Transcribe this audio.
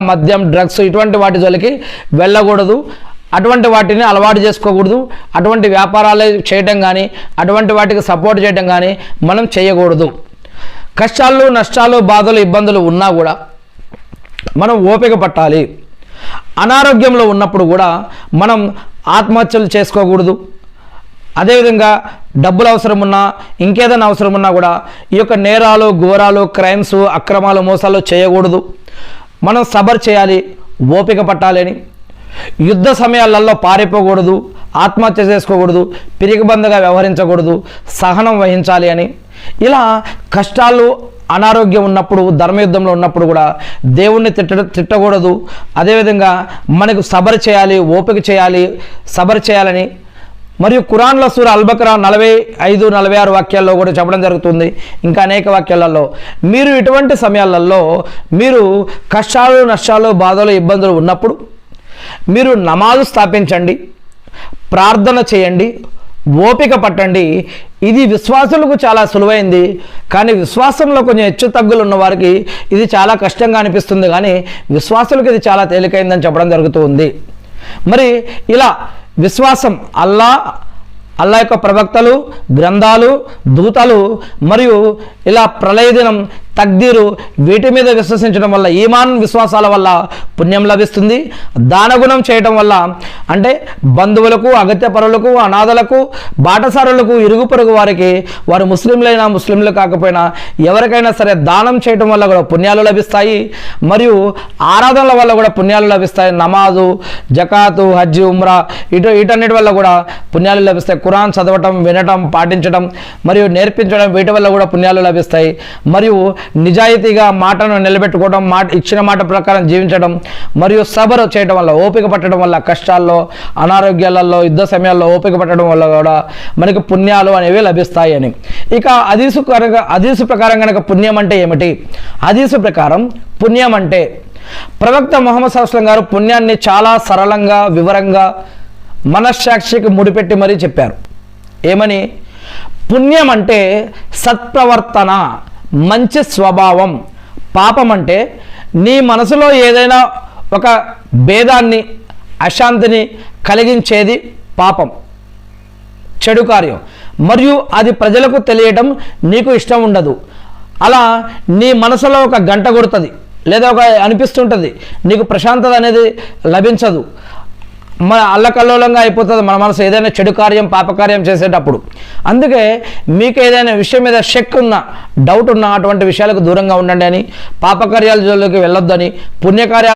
మద్యం, డ్రగ్స్ ఇటువంటి వాటి జోలికి వెళ్ళకూడదు. అటువంటి వాటిని అలవాటు చేసుకోకూడదు. అటువంటి వ్యాపారాలు చేయటం కానీ, అటువంటి వాటికి సపోర్ట్ చేయటం కానీ మనం చేయకూడదు. కష్టాలు, నష్టాలు, బాధలు, ఇబ్బందులు ఉన్నా కూడా మనం ఓపిక పట్టాలి. అనారోగ్యంలో ఉన్నప్పుడు కూడా మనం ఆత్మహత్యలు చేసుకోకూడదు. అదేవిధంగా డబ్బులు అవసరం ఉన్నా, ఇంకేదైనా అవసరం ఉన్నా కూడా ఈ యొక్క నేరాలు, ఘోరాలు, క్రైమ్స్, అక్రమాలు, మోసాలు చేయకూడదు. మనం సబర్ చేయాలి, ఓపిక పట్టాలి అని. యుద్ధ సమయాలలో పారిపోకూడదు, ఆత్మహత్య చేసుకోకూడదు, పిరికిబందగా వ్యవహరించకూడదు, సహనం వహించాలి అని. ఇలా కష్టాలు, అనారోగ్యం ఉన్నప్పుడు, ధర్మయుద్ధంలో ఉన్నప్పుడు కూడా దేవుణ్ణి తిట్టకూడదు. అదేవిధంగా మనకు సబర్ చేయాలి, ఓపిక చేయాలి, సబర్ చేయాలని మరియు ఖురాన్లో సూరా అల్-బకరా 45, 46 వాక్యాల్లో కూడా చెప్పడం జరుగుతుంది. ఇంకా అనేక వాక్యాలలో మీరు ఇటువంటి సమయాలలో మీరు కష్టాలు, నష్టాలు, బాధలు, ఇబ్బందులు ఉన్నప్పుడు మీరు నమాజు స్థాపించండి, ప్రార్థన చేయండి, ఓపిక పట్టండి. ఇది విశ్వాసులకు చాలా సులువైంది. కానీ విశ్వాసంలో కొంచెం హెచ్చు తగ్గులు ఉన్న వారికి ఇది చాలా కష్టంగా అనిపిస్తుంది. కానీ విశ్వాసులకు ఇది చాలా తేలికైందని చెప్పడం జరుగుతూ ఉంది. మరి ఇలా విశ్వాసం అల్లా యొక్క ప్రవక్తలు, గ్రంథాలు, దూతలు మరియు ఇలా ప్రళయ దినం, తక్దీరు వీటి మీద విశ్వసించడం వల్ల, ఈమాన్ విశ్వాసాల వల్ల పుణ్యం లభిస్తుంది. దానగుణం చేయటం వల్ల అంటే బంధువులకు, అగత్యపరులకు, అనాథలకు, బాటసారులకు, ఇరుగు పొరుగు వారికి, వారు ముస్లింలైనా ముస్లింలు కాకపోయినా ఎవరికైనా సరే దానం చేయటం వల్ల కూడా పుణ్యాలు లభిస్తాయి. మరియు ఆరాధనల వల్ల కూడా పుణ్యాలు లభిస్తాయి. నమాజు, జకాతు, హజ్, ఉమ్రా వీటన్నిటి వల్ల కూడా పుణ్యాలు లభిస్తాయి. ఖురాన్ చదవటం, వినటం, పాటించడం మరియు నేర్పించడం వీటి వల్ల కూడా పుణ్యాలు లభిస్తాయి. మరియు నిజాయితీగా మాటను నిలబెట్టుకోవడం, ఇచ్చిన మాట ప్రకారం జీవించడం మరియు సబర్ చేయడం వల్ల, ఓపిక పట్టడం వల్ల, కష్టాల్లో, అనారోగ్యాలలో, యుద్ధ సమయాల్లో ఓపిక పట్టడం వల్ల కూడా మనకి పుణ్యాలు అనేవి లభిస్తాయి అని. ఇక హదీసు ప్రకారం కనుక పుణ్యం అంటే ఏమిటి? హదీసు ప్రకారం పుణ్యం అంటే ప్రవక్త ముహమ్మద్ సల్లల్లాహు అలైహి వసల్లం గారు పుణ్యాన్ని చాలా సరళంగా, వివరంగా మనశ్శాక్షికి ముడిపెట్టి మరీ చెప్పారు. ఏమని? పుణ్యం అంటే సత్ప్రవర్తన, మంచి స్వభావం. పాపం అంటే నీ మనసులో ఏదైనా ఒక భేదాన్ని, అశాంతిని కలిగించేది పాపం, చెడు కార్యం. మరియు అది ప్రజలకు తెలియటం నీకు ఇష్టం ఉండదు. అలా నీ మనసులో ఒక గంట కొడుతుంది, లేదా ఒక అనిపిస్తుంటుంది, నీకు ప్రశాంతత అనేది లభించదు, మన అల్లకల్లోలంగా అయిపోతుంది మన మనసు ఏదైనా చెడు కార్యం, పాపకార్యం చేసేటప్పుడు. అందుకే మీకు ఏదైనా విషయం మీద షక్ ఉన్న, డౌట్ ఉన్న అటువంటి విషయాలకు దూరంగా ఉండండి అని, పాపకార్యాల జోలికి వెళ్ళొద్దని, పుణ్యకార్యాలు